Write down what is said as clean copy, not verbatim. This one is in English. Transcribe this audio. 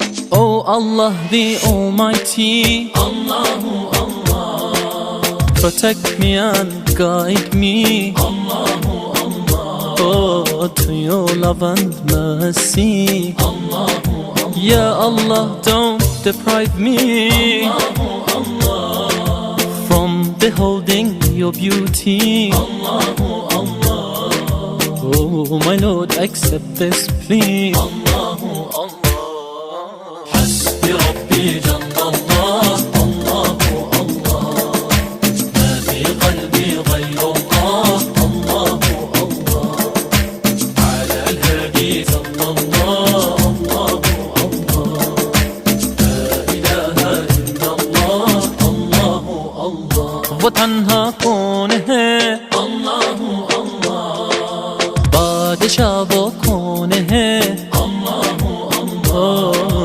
Oh Allah the Almighty, Allahu Allah, protect me and guide me, Allahu Allah, oh, to your love and mercy, Allahu Allah, Ya Allah, don't deprive me, Allahu Allah, from beholding your beauty. Allahu Allah, Oh my Lord, accept this plea. Allahu Allah. Hasbi Rabbi